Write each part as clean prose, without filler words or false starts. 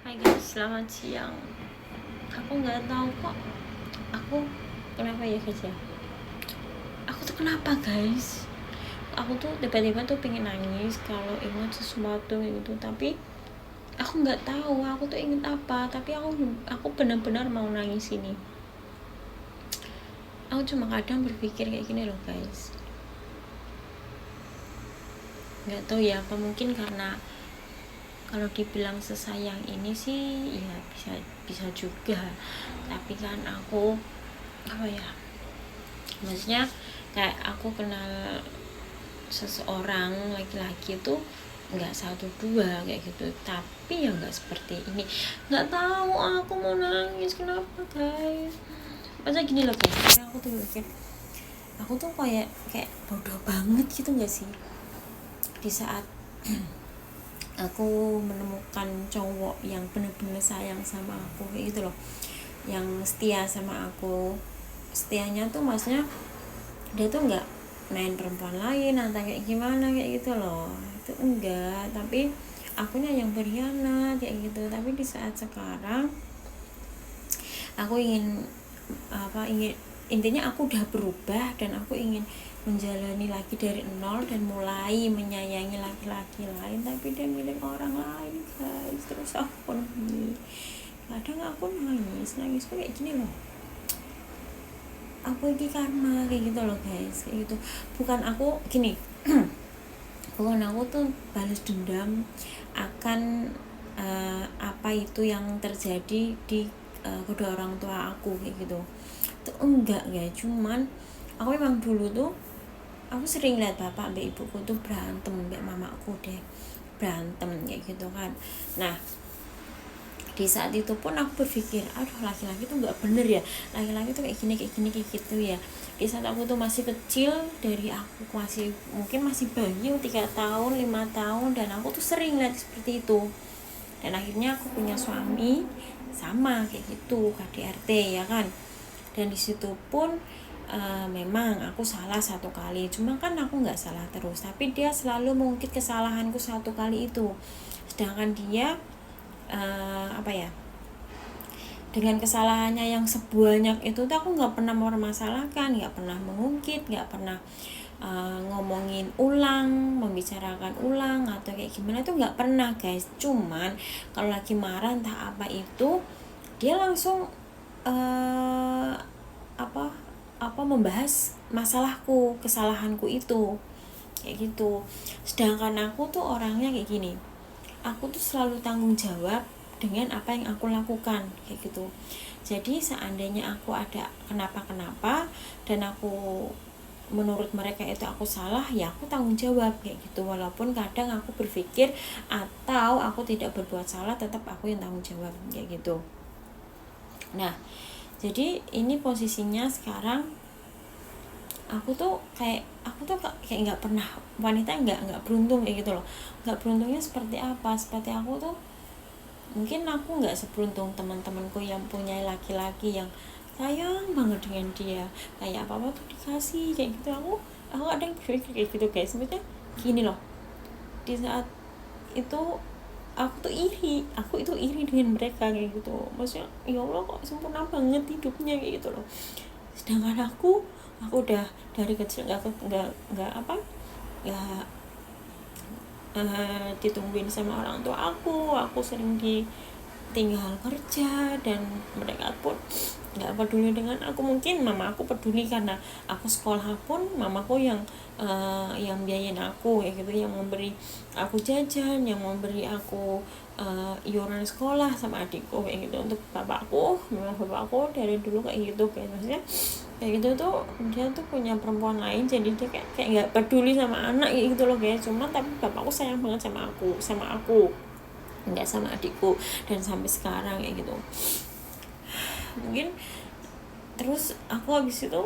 Hai guys, selamat siang. Aku nggak tahu kok. Aku kenapa ya guys ya? Aku tuh kenapa guys? Aku tuh tiba-tiba tuh pengen nangis kalau ingat sesuatu gitu. Tapi aku nggak tahu. Aku tuh inget apa. Tapi aku benar-benar mau nangis ini. Aku cuma kadang berpikir kayak gini loh guys. Nggak tahu ya. Apa mungkin karena kalau dibilang sesayang ini sih ya bisa juga. Tapi kan aku apa ya? Maksudnya kayak aku kenal seseorang laki-laki tuh nggak 1-2 kayak gitu, tapi ya nggak seperti ini. Nggak tahu, aku mau nangis. Kenapa guys? Masa gini loh guys, aku tuh mikir aku tuh kayak bodoh banget gitu nggak sih di saat aku menemukan cowok yang bener-bener sayang sama aku kayak gitu loh, yang setia sama aku. Setianya tuh maksudnya dia tuh nggak main perempuan lain atau kayak gimana kayak gitu loh, itu enggak, tapi akunya yang berkhianat kayak gitu. Tapi di saat sekarang aku ingin intinya aku udah berubah dan aku ingin menjalani lagi dari nol dan mulai menyayangi laki-laki lain, tapi dia milik orang lain guys. Terus aku nangis, kadang aku nangis tuh kayak gini loh, aku ini karma kayak gitu loh guys, kayak gitu. Bukan aku gini bukan aku tuh balas dendam akan apa itu yang terjadi di kedua orang tua aku kayak gitu, itu enggak ya. Cuman aku memang dulu tuh aku sering lihat bapak mbak ibuku tuh berantem, mbak mamaku deh berantem kayak gitu kan. Nah di saat itu pun aku berpikir, aduh laki-laki tuh nggak bener ya, laki-laki tuh kayak gini kayak gitu ya. Di saat aku tuh masih kecil, dari aku mungkin masih bayi 3 tahun 5 tahun, dan aku tuh sering lihat seperti itu. Dan akhirnya aku punya suami sama kayak gitu, KDRT ya kan. Dan disitu pun memang aku salah 1 kali, cuma kan aku nggak salah terus, tapi dia selalu mengungkit kesalahanku 1 kali itu. Sedangkan dia apa ya, dengan kesalahannya yang sebanyak itu tuh aku nggak pernah mempermasalahkan, nggak pernah mengungkit, nggak pernah ngomongin ulang, membicarakan ulang atau kayak gimana, tuh nggak pernah guys. Cuman kalau lagi marah entah apa itu, dia langsung apa membahas masalahku, kesalahanku itu kayak gitu. Sedangkan aku tuh orangnya kayak gini, aku tuh selalu tanggung jawab dengan apa yang aku lakukan kayak gitu. Jadi seandainya aku ada kenapa dan aku menurut mereka itu aku salah, ya aku tanggung jawab kayak gitu. Walaupun kadang aku berpikir atau aku tidak berbuat salah, tetap aku yang tanggung jawab kayak gitu. Nah jadi ini posisinya sekarang aku tuh kayak nggak pernah, wanita nggak beruntung kayak gitu loh. Nggak beruntungnya seperti apa? Seperti aku tuh mungkin aku nggak seberuntung teman-temanku yang punya laki-laki yang sayang banget dengan dia, kayak apa tuh dikasih kayak gitu. Aku ada yang berpikir kayak gitu guys. Maksudnya gini loh, di saat itu aku itu iri dengan mereka kayak gitu. Maksudnya ya Allah kok sempurna banget hidupnya kayak gitu loh. Sedangkan aku udah dari kecil nggak ditungguin sama orang tua aku sering ditinggal kerja, dan mereka pun nggak peduli dengan aku. Mungkin mama aku peduli karena aku sekolah pun mamaku yang biayain aku ya gitu, yang memberi aku jajan, yang memberi aku iuran sekolah sama adikku kayak gitu. Untuk bapakku, memang bapakku dari dulu kayak gitu guys. Maksudnya kayak gitu tuh, dia tuh punya perempuan lain, jadi dia kayak nggak peduli sama anak kayak gitu loh guys. Cuma tapi bapakku sayang banget sama aku nggak sama adikku, dan sampai sekarang kayak gitu. Mungkin terus aku habis itu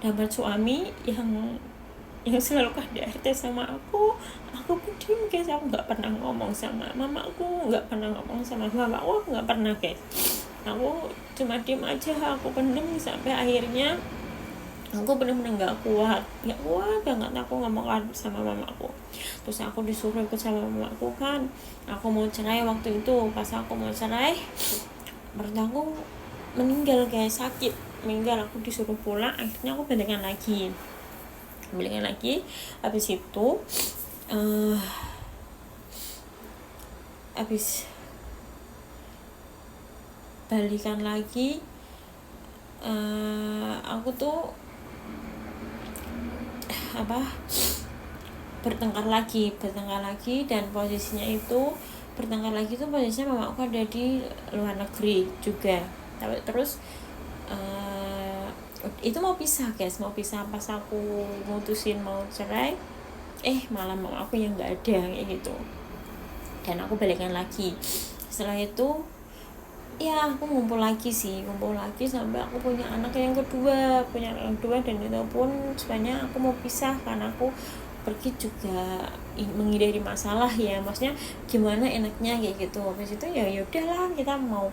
dapat suami yang selalu KDRT sama aku pun diem guys. Aku nggak pernah ngomong sama mamaku, nggak pernah ngomong sama bapakku, aku nggak pernah guys. Aku cuma diem aja, aku pendem sampai akhirnya aku bener-bener nggak kuat banget aku ngomong sama mamaku. Terus aku disuruh ikut sama mamaku kan, aku mau cerai waktu itu. Pas aku mau cerai, mertuaku meninggal guys, sakit meninggal. Aku disuruh pulang, akhirnya aku balikan lagi. Habis itu habis balikan lagi, aku tuh bertengkar lagi, dan posisinya mama aku ada di luar negeri juga. Tapi terus itu mau pisah pas aku mutusin mau cerai, malah mama aku yang nggak ada kayak gitu, dan aku balikan lagi. Setelah itu ya aku ngumpul lagi sampai aku punya anak yang kedua, dan itu pun sebenarnya aku mau pisah karena aku pergi juga menghindari masalah ya, maksudnya gimana enaknya kayak gitu. Habis itu ya udahlah, kita mau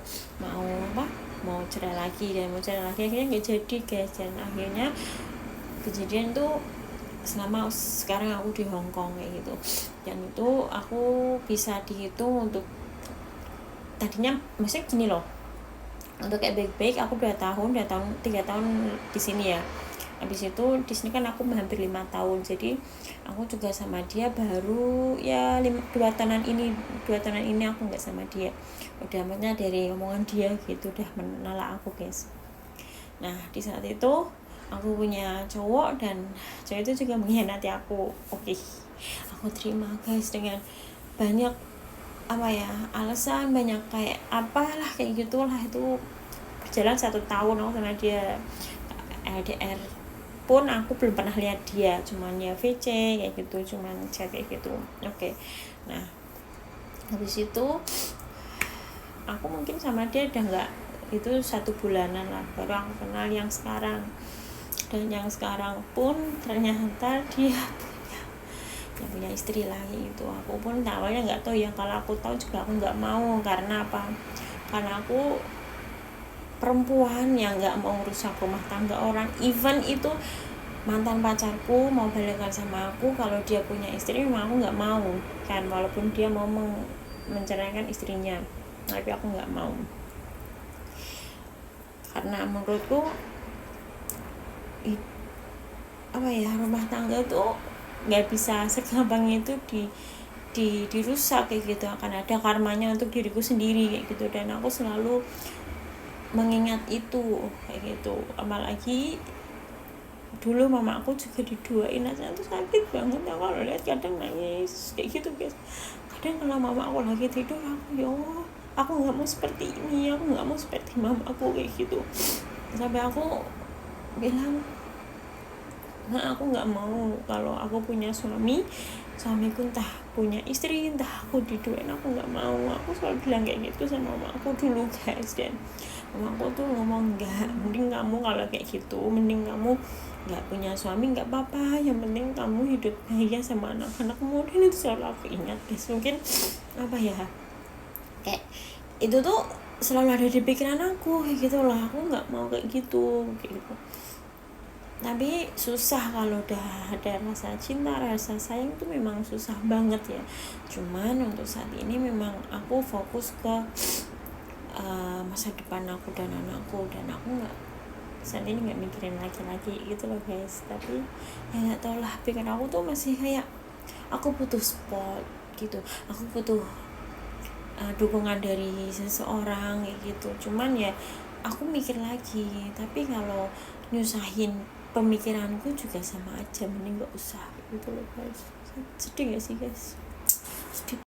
cerai lagi, akhirnya nggak jadi guys. Dan akhirnya kejadian tuh selama sekarang aku di Hong Kong kayak gitu. Dan itu aku bisa dihitung untuk tadinya, maksudnya gini loh, untuk kayak baik-baik aku 3 tahun di sini ya. Habis itu di sini kan aku hampir 5 tahun, jadi aku juga sama dia baru ya 2 tahunan ini aku nggak sama dia. Udah maksudnya dari omongan dia gitu udah menolak aku guys. Nah di saat itu aku punya cowok, dan cowok itu juga mengkhianati aku. Aku terima guys dengan banyak alasan, banyak kayak apalah kayak gitulah. Itu berjalan 1 tahun aku sama dia. LDR pun aku belum pernah lihat dia, cuman ya VC kayak gitu, cuman chat kayak gitu. Nah habis itu aku mungkin sama dia udah nggak, itu 1 bulanan lah baru aku kenal yang sekarang. Dan yang sekarang pun ternyata dia punya istri lagi itu. Aku pun awalnya nggak tahu ya, kalau aku tahu juga aku nggak mau. Karena apa? Karena aku perempuan yang nggak mau rusak rumah tangga orang. Even itu mantan pacarku mau balikan sama aku, kalau dia punya istri memang aku nggak mau kan, walaupun dia mau menceraikan istrinya, tapi aku nggak mau. Karena menurutku rumah tangga tuh nggak bisa segampang itu dirusak kayak gitu. Akan ada karmanya untuk diriku sendiri kayak gitu, dan aku selalu mengingat itu kayak gitu. Apalagi dulu mama aku juga diduain aja tuh sakit banget ya, kalau lihat kadang nangis kayak gitu guys. Kadang kalau mama aku lagi tidur, aku nggak mau seperti ini, aku nggak mau seperti mama aku kayak gitu. Sampai aku bilang, aku nggak mau kalau aku punya suamiku entah punya istri entah aku diduain, aku nggak mau. Aku selalu bilang kayak gitu sama mama aku dulu guys. Dan mama aku tuh ngomong, enggak, mending kamu kalau kayak gitu, mending kamu nggak punya suami nggak apa-apa, yang penting kamu hidup bahagia sama anak-anakmu. Dan itu selalu aku ingat guys. Mungkin kayak itu tuh selalu ada di pikiran aku kayak gitu lah. Aku nggak mau kayak gitu. Tapi susah kalau udah ada rasa cinta, rasa sayang itu memang susah banget ya. Cuman untuk saat ini memang aku fokus ke masa depan aku dan anakku, dan aku saat ini nggak mikirin laki-laki gitu loh guys. Tapi ya nggak tau lah, pikiran aku tuh masih kayak aku butuh support gitu, aku butuh dukungan dari seseorang kayak gitu. Cuman ya aku mikir lagi, tapi kalau nyusahin pemikiranku juga sama aja, mending gak usah gitu loh guys. Sedih gak sih guys? Sedih.